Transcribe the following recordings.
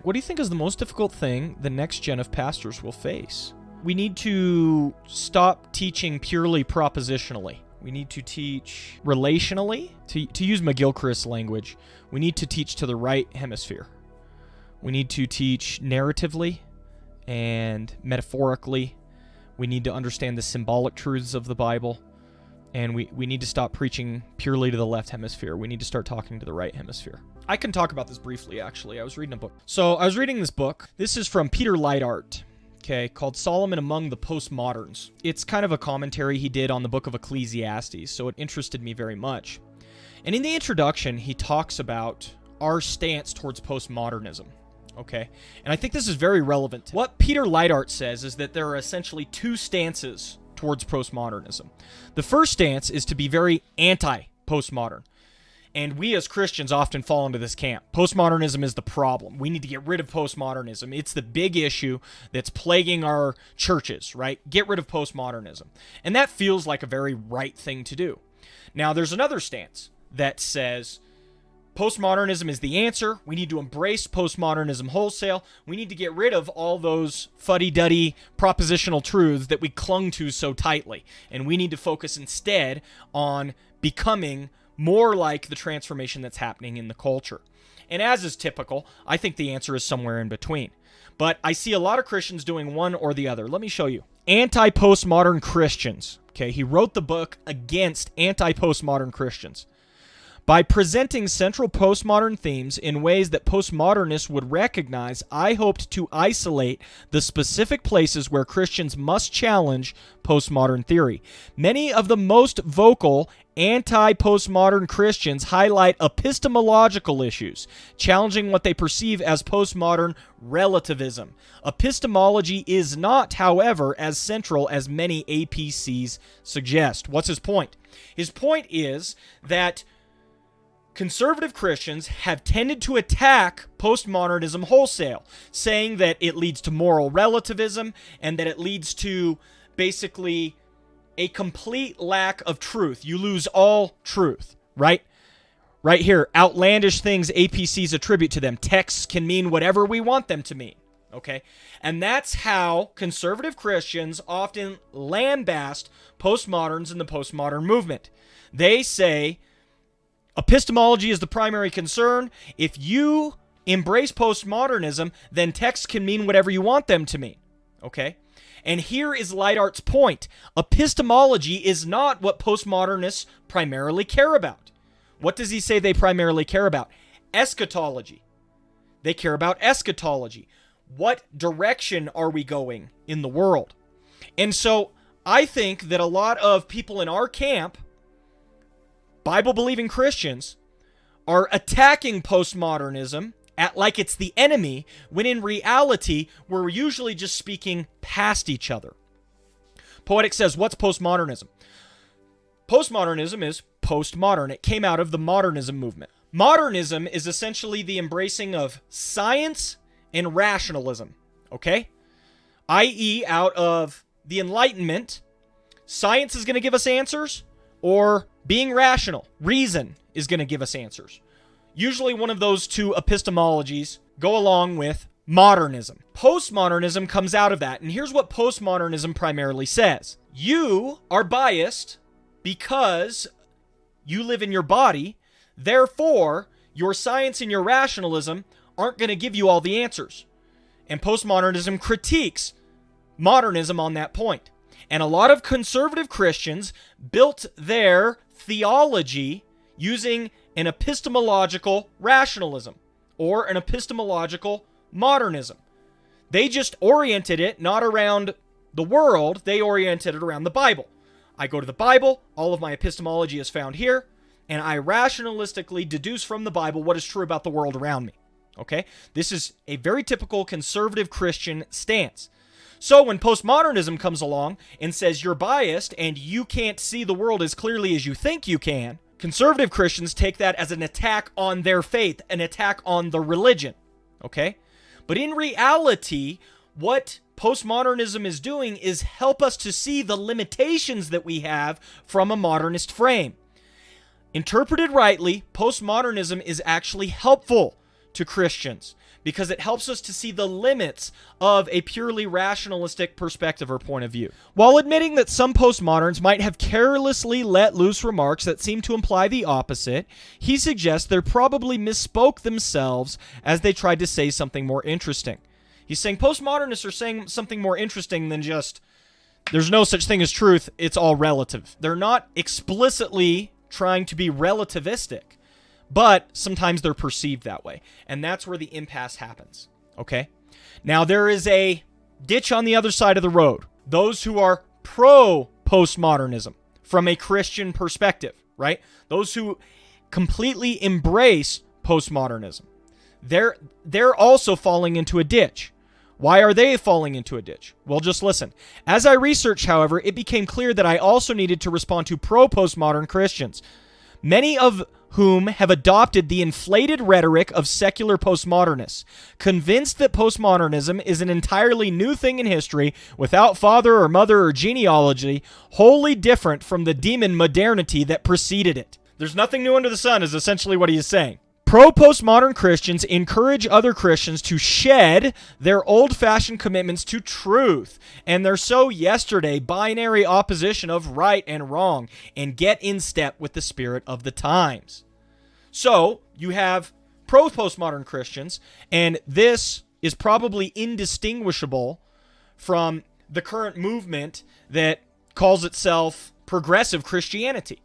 What do you think is the most difficult thing the next gen of pastors will face? We need to stop teaching purely propositionally. We need to teach relationally. To use McGilchrist's language, we need to teach to the right hemisphere. We need to teach narratively and metaphorically. We need to understand the symbolic truths of the Bible. And we need to stop preaching purely to the left hemisphere. We need to start talking to the right hemisphere. I can talk about this briefly, actually. I was reading a book. So I was reading this book. This is from Peter Leithart, okay, called Solomon Among the Postmoderns. It's kind of a commentary he did on the book of Ecclesiastes, so it interested me very much. And in the introduction, he talks about our stance towards postmodernism, okay? And I think this is very relevant. What Peter Leithart says is that there are essentially two stances towards postmodernism. The first stance is to be very anti-postmodern. And we as Christians often fall into this camp. Postmodernism is the problem. We need to get rid of postmodernism. It's the big issue that's plaguing our churches, right? Get rid of postmodernism. And that feels like a very right thing to do. Now, there's another stance that says postmodernism is the answer. We need to embrace postmodernism wholesale. We need to get rid of all those fuddy-duddy propositional truths that we clung to so tightly. And we need to focus instead on becoming more like the transformation that's happening in the culture. And as is typical, I think the answer is somewhere in between. But I see a lot of Christians doing one or the other. Let me show you. Anti-postmodern Christians. Okay, he wrote the book against anti-postmodern Christians. By presenting central postmodern themes in ways that postmodernists would recognize, I hoped to isolate the specific places where Christians must challenge postmodern theory. Many of the most vocal anti-postmodern Christians highlight epistemological issues, challenging what they perceive as postmodern relativism. Epistemology is not, however, as central as many APCs suggest. What's his point? His point is that conservative Christians have tended to attack postmodernism wholesale, saying that it leads to moral relativism and that it leads to basically a complete lack of truth. You lose all truth, right? Right here, outlandish things APCs attribute to them. Texts can mean whatever we want them to mean, okay? And that's how conservative Christians often lambast postmoderns and the postmodern movement. They say epistemology is the primary concern. If you embrace postmodernism, then texts can mean whatever you want them to mean, okay? And here is Leithart's point. Epistemology is not what postmodernists primarily care about. What does he say they primarily care about? Eschatology. They care about eschatology. What direction are we going in the world? And so I think that a lot of people in our camp, Bible-believing Christians, are attacking postmodernism like it's the enemy, when in reality, we're usually just speaking past each other. Poetic says, what's postmodernism? Postmodernism is postmodern. It came out of the modernism movement. Modernism is essentially the embracing of science and rationalism, okay? i.e., out of the Enlightenment, science is going to give us answers, or being rational, reason, is going to give us answers. Usually one of those two epistemologies go along with modernism. Postmodernism comes out of that, and here's what postmodernism primarily says. You are biased because you live in your body, therefore your science and your rationalism aren't going to give you all the answers. And postmodernism critiques modernism on that point. And a lot of conservative Christians built their theology using an epistemological rationalism or an epistemological modernism. They just oriented it not around the world, they oriented it around the Bible. I go to the Bible, all of my epistemology is found here, and I rationalistically deduce from the Bible what is true about the world around me. Okay? This is a very typical conservative Christian stance. So when postmodernism comes along and says you're biased and you can't see the world as clearly as you think you can, conservative Christians take that as an attack on their faith, an attack on the religion, okay? But in reality, what postmodernism is doing is help us to see the limitations that we have from a modernist frame. Interpreted rightly, postmodernism is actually helpful to Christians because it helps us to see the limits of a purely rationalistic perspective or point of view. While admitting that some postmoderns might have carelessly let loose remarks that seem to imply the opposite, he suggests they probably misspoke themselves as they tried to say something more interesting. He's saying postmodernists are saying something more interesting than just, there's no such thing as truth, it's all relative. They're not explicitly trying to be relativistic, but sometimes they're perceived that way. And that's where the impasse happens. Okay? Now, there is a ditch on the other side of the road. Those who are pro-postmodernism from a Christian perspective, right? Those who completely embrace postmodernism. They're also falling into a ditch. Why are they falling into a ditch? Well, just listen. As I researched, however, it became clear that I also needed to respond to pro-postmodern Christians, many of whom have adopted the inflated rhetoric of secular postmodernists, convinced that postmodernism is an entirely new thing in history without father or mother or genealogy, wholly different from the demon modernity that preceded it. There's nothing new under the sun is essentially what he is saying. Pro-postmodern Christians encourage other Christians to shed their old-fashioned commitments to truth and their so-yesterday binary opposition of right and wrong and get in step with the spirit of the times. So, you have pro-postmodern Christians, and this is probably indistinguishable from the current movement that calls itself progressive Christianity.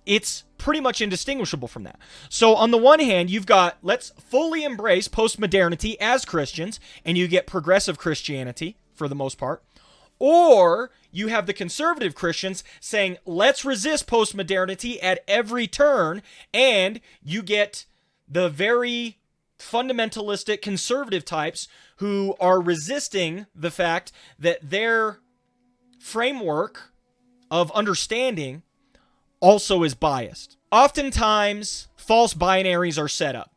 It's pretty much indistinguishable from that. So on the one hand, you've got, let's fully embrace postmodernity as Christians, and you get progressive Christianity for the most part. Or you have the conservative Christians saying, let's resist postmodernity at every turn, and you get the very fundamentalistic conservative types who are resisting the fact that their framework of understanding also is biased. Oftentimes, false binaries are set up.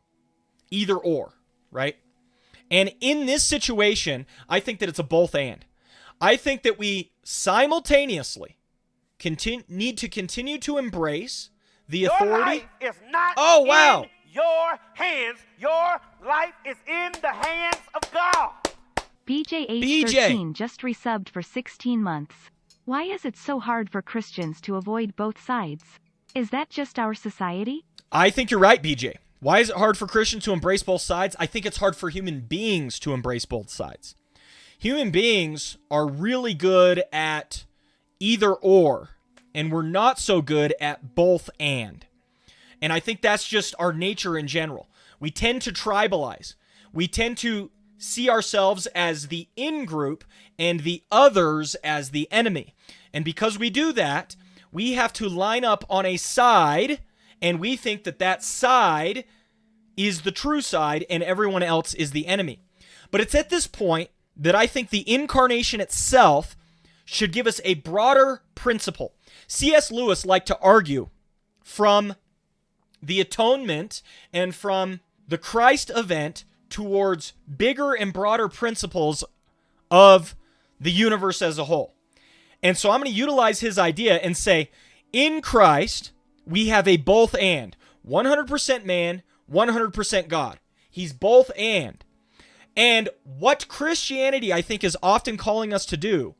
Either or, right? And in this situation, I think that it's a both and. I think that we simultaneously need to continue to embrace the authority. Your life is not in your hands. Your life is in the hands of God. BJ age 13 just resubbed for 16 months. Why is it so hard for Christians to avoid both sides? Is that just our society? I think you're right, BJ. Why is it hard for Christians to embrace both sides? I think it's hard for human beings to embrace both sides. Human beings are really good at either or, and we're not so good at both and. And I think that's just our nature in general. We tend to tribalize. We tend to see ourselves as the in-group and the others as the enemy. And because we do that, we have to line up on a side, and we think that that side is the true side and everyone else is the enemy. But it's at this point that I think the incarnation itself should give us a broader principle. C.S. Lewis liked to argue from the atonement and from the Christ event towards bigger and broader principles of the universe as a whole. And so I'm going to utilize his idea and say, in Christ, we have a both and. 100% man, 100% God. He's both and. And what Christianity, I think, is often calling us to do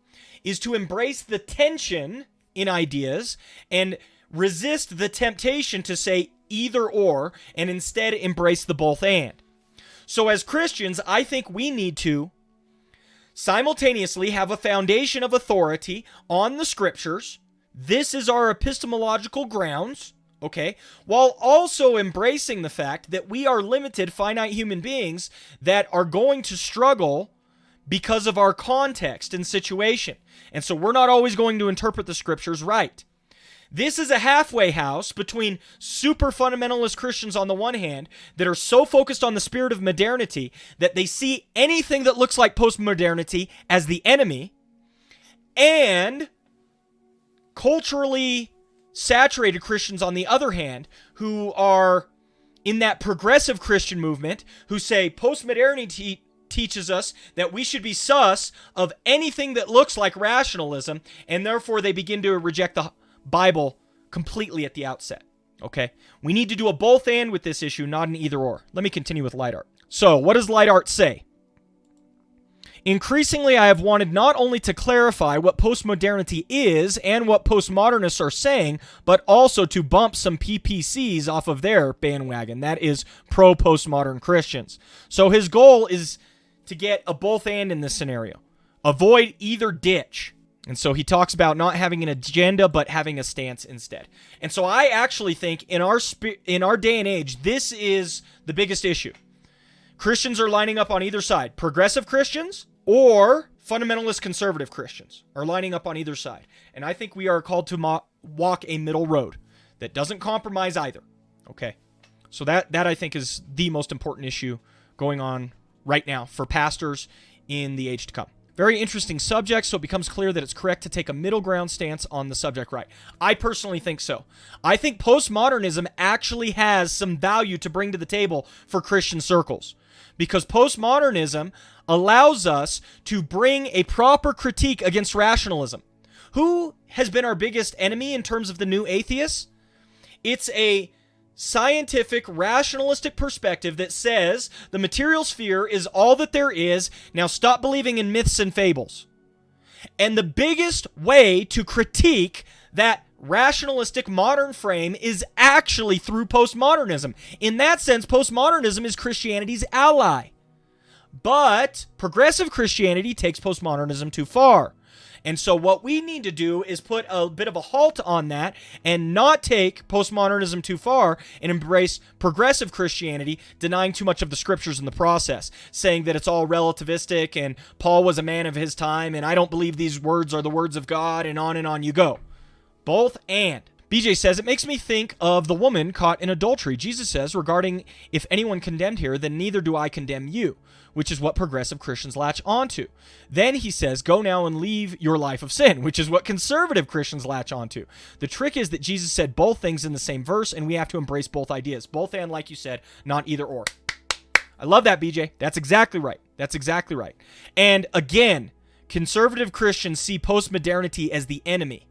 is to embrace the tension in ideas and resist the temptation to say either or and instead embrace the both and. So as Christians, I think we need to simultaneously have a foundation of authority on the scriptures. This is our epistemological grounds, okay? While also embracing the fact that we are limited, finite human beings that are going to struggle because of our context and situation. And so we're not always going to interpret the scriptures right. This is a halfway house between super fundamentalist Christians on the one hand that are so focused on the spirit of modernity that they see anything that looks like postmodernity as the enemy, and culturally saturated Christians on the other hand who are in that progressive Christian movement who say postmodernity teaches us that we should be sus of anything that looks like rationalism, and therefore they begin to reject the Bible completely at the outset. Okay? We need to do a both and with this issue, not an either or. Let me continue with light art. So, what does light art say? Increasingly, I have wanted not only to clarify what postmodernity is and what postmodernists are saying, but also to bump some PPCs off of their bandwagon. That is pro-postmodern Christians. So his goal is to get a both and in this scenario. Avoid either ditch. And so he talks about not having an agenda, but having a stance instead. And so I actually think in our day and age, this is the biggest issue. Christians are lining up on either side. Progressive Christians or fundamentalist conservative Christians are lining up on either side. And I think we are called to walk a middle road that doesn't compromise either. Okay? So that I think is the most important issue going on right now for pastors in the age to come. Very interesting subject, so it becomes clear that it's correct to take a middle ground stance on the subject, right? I personally think so. I think postmodernism actually has some value to bring to the table for Christian circles, because postmodernism allows us to bring a proper critique against rationalism. Who has been our biggest enemy in terms of the new atheists? It's a scientific, rationalistic perspective that says the material sphere is all that there is. Now stop believing in myths and fables. And the biggest way to critique that rationalistic modern frame is actually through postmodernism. In that sense, postmodernism is Christianity's ally. But progressive Christianity takes postmodernism too far. And so what we need to do is put a bit of a halt on that and not take postmodernism too far and embrace progressive Christianity, denying too much of the scriptures in the process, saying that it's all relativistic and Paul was a man of his time and I don't believe these words are the words of God, and on you go. Both and. BJ says, it makes me think of the woman caught in adultery. Jesus says, regarding if anyone condemned here, then neither do I condemn you, which is what progressive Christians latch onto. Then he says, go now and leave your life of sin, which is what conservative Christians latch onto. The trick is that Jesus said both things in the same verse, and we have to embrace both ideas. Both and, like you said, not either or. I love that, BJ. That's exactly right. That's exactly right. And again, conservative Christians see postmodernity as the enemy,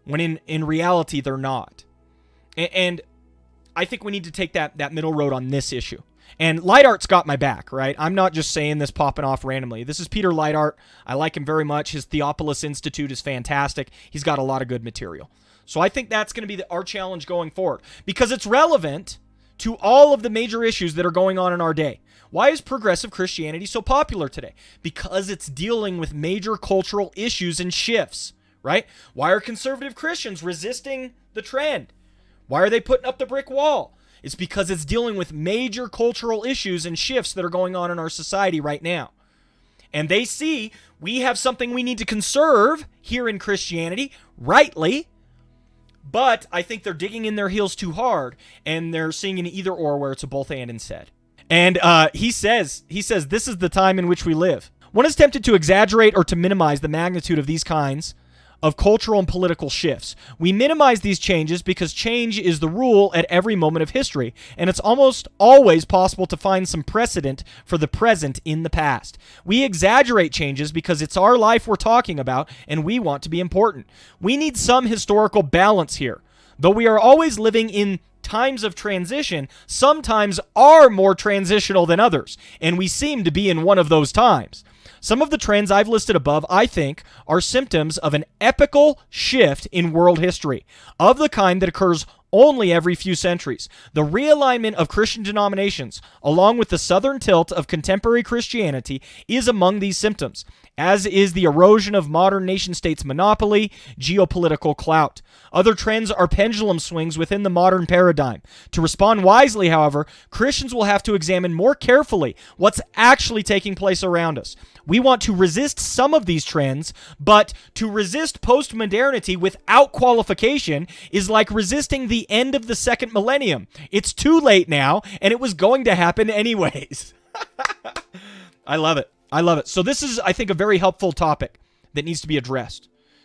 when in reality, they're not. And I think we need to take that middle road on this issue. And Light Art's got my back, right? I'm not just saying this popping off randomly. This is Peter Light Art. I like him very much. His Theopolis Institute is fantastic. He's got a lot of good material. So I think that's going to be our challenge going forward, because it's relevant to all of the major issues that are going on in our day. Why is progressive Christianity so popular today? Because it's dealing with major cultural issues and shifts. Right? Why are conservative Christians resisting the trend? Why are they putting up the brick wall? It's because it's dealing with major cultural issues and shifts that are going on in our society right now. And they see we have something we need to conserve here in Christianity, rightly, but I think they're digging in their heels too hard, and they're seeing an either or where it's a both and instead. And he says, this is the time in which we live. One is tempted to exaggerate or to minimize the magnitude of these kinds of cultural and political shifts. We minimize these changes because change is the rule at every moment of history, and it's almost always possible to find some precedent for the present in the past. We exaggerate changes because it's our life we're talking about, and we want to be important. We need some historical balance here. Though we are always living in times of transition, some times are more transitional than others, and we seem to be in one of those times. Some of the trends I've listed above, I think, are symptoms of an epochal shift in world history, of the kind that occurs only every few centuries. The realignment of Christian denominations, along with the southern tilt of contemporary Christianity, is among these symptoms, as is the erosion of modern nation-states' monopoly, geopolitical clout. Other trends are pendulum swings within the modern paradigm. To respond wisely, however, Christians will have to examine more carefully what's actually taking place around us. We want to resist some of these trends, but to resist postmodernity without qualification is like resisting the end of the second millennium. It's too late now, and it was going to happen anyways. I love it. I love it. So this is, I think, a very helpful topic that needs to be addressed.